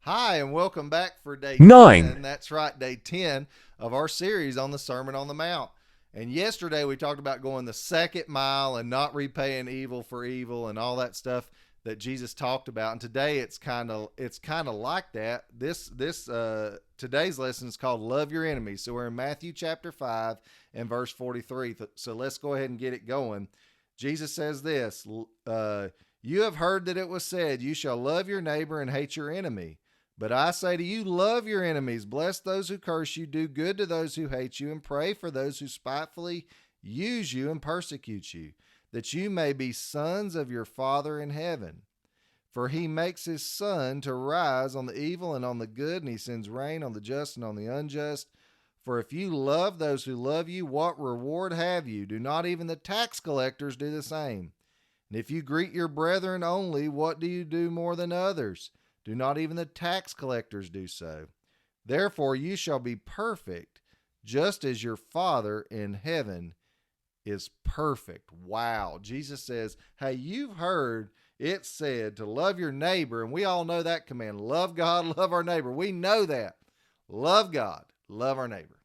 Hi, and welcome back for day 9. 10. That's right, day 10 of our series on the Sermon on the Mount. And yesterday we talked about going the second mile and not repaying evil for evil and all that stuff that Jesus talked about. And today it's kind of like that. Today's lesson is called Love Your Enemies. So we're in Matthew chapter 5 and verse 43. So let's go ahead and get it going. Jesus says this, you have heard that it was said, you shall love your neighbor and hate your enemy. But I say to you, love your enemies, bless those who curse you, do good to those who hate you, and pray for those who spitefully use you and persecute you, that you may be sons of your Father in heaven. For he makes his sun to rise on the evil and on the good, and he sends rain on the just and on the unjust. For if you love those who love you, what reward have you? Do not even the tax collectors do the same? And if you greet your brethren only, what do you do more than others? Do not even the tax collectors do so? Therefore you shall be perfect, just as your Father in heaven is perfect. Wow. Jesus says, hey, you've heard it said to love your neighbor, and we all know that command. Love God, love our neighbor. We know that. Love God, love our neighbor.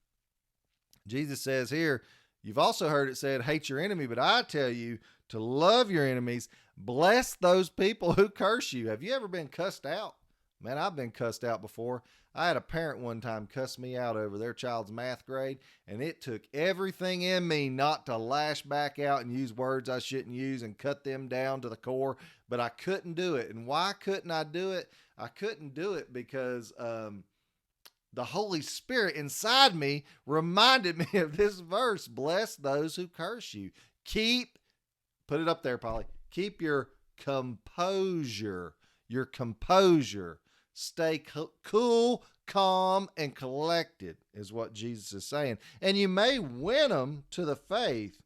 Jesus says here, you've also heard it said, hate your enemy, but I tell you to love your enemies. Bless those people who curse you. Have you ever been cussed out? Man, I've been cussed out before. I had a parent one time cuss me out over their child's math grade, and it took everything in me not to lash back out and use words I shouldn't use and cut them down to the core, but I couldn't do it. And why couldn't I do it? I couldn't do it because the Holy Spirit inside me reminded me of this verse, bless those who curse you. Put it up there, Polly. Keep your composure. Your composure. Stay cool, calm, and collected is what Jesus is saying. And you may win them to the faith.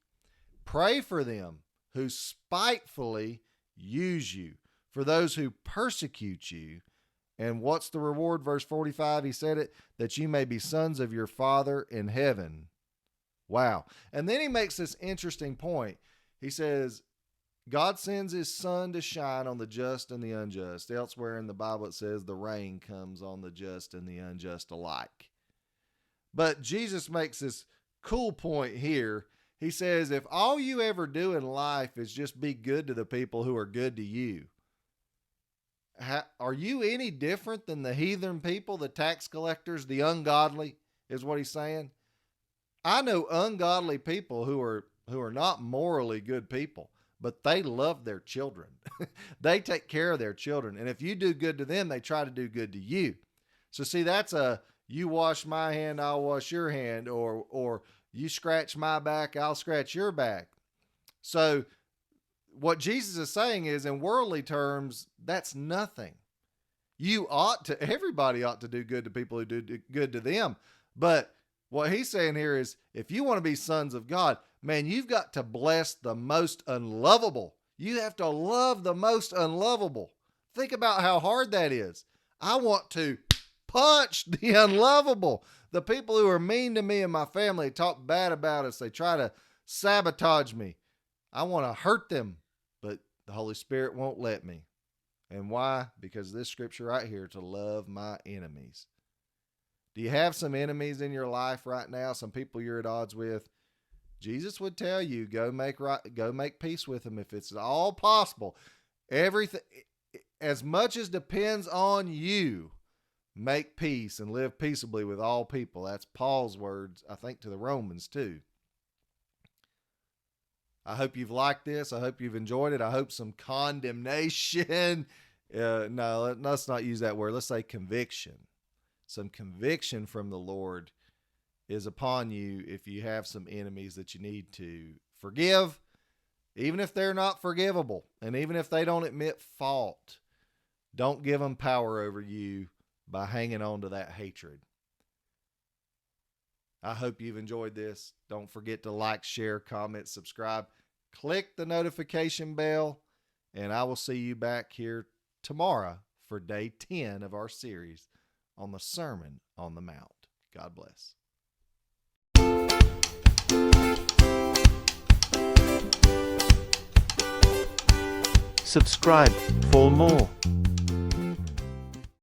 Pray for them who spitefully use you, for those who persecute you. And what's the reward? Verse 45, he said it, that you may be sons of your Father in heaven. Wow. And then he makes this interesting point. He says, God sends his sun to shine on the just and the unjust. Elsewhere in the Bible, it says the rain comes on the just and the unjust alike. But Jesus makes this cool point here. He says, if all you ever do in life is just be good to the people who are good to you, are you any different than the heathen people, the tax collectors, the ungodly, is what he's saying? I know ungodly people who are not morally good people, but they love their children. They take care of their children. And if you do good to them, they try to do good to you. So see, that's you wash my hand, I'll wash your hand, or you scratch my back, I'll scratch your back. So what Jesus is saying is, in worldly terms, that's nothing. Everybody ought to do good to people who do good to them. But what he's saying here is, if you want to be sons of God, man, you've got to bless the most unlovable. You have to love the most unlovable. Think about how hard that is. I want to punch the unlovable. The people who are mean to me and my family, talk bad about us. They try to sabotage me. I want to hurt them, but the Holy Spirit won't let me. And why? Because this scripture right here, to love my enemies. Do you have some enemies in your life right now? Some people you're at odds with? Jesus would tell you, go make peace with them if it's at all possible. Everything, as much as depends on you, make peace and live peaceably with all people. That's Paul's words, I think, to the Romans too. I hope you've liked this. I hope you've enjoyed it. I hope some condemnation. No, let's not use that word. Let's say conviction. Some conviction from the Lord is upon you if you have some enemies that you need to forgive, even if they're not forgivable, and even if they don't admit fault. Don't give them power over you by hanging on to that hatred. I hope you've enjoyed this. Don't forget to like, share, comment, subscribe. Click the notification bell, and I will see you back here tomorrow for day 10 of our series on the Sermon on the Mount. God bless. Subscribe for more.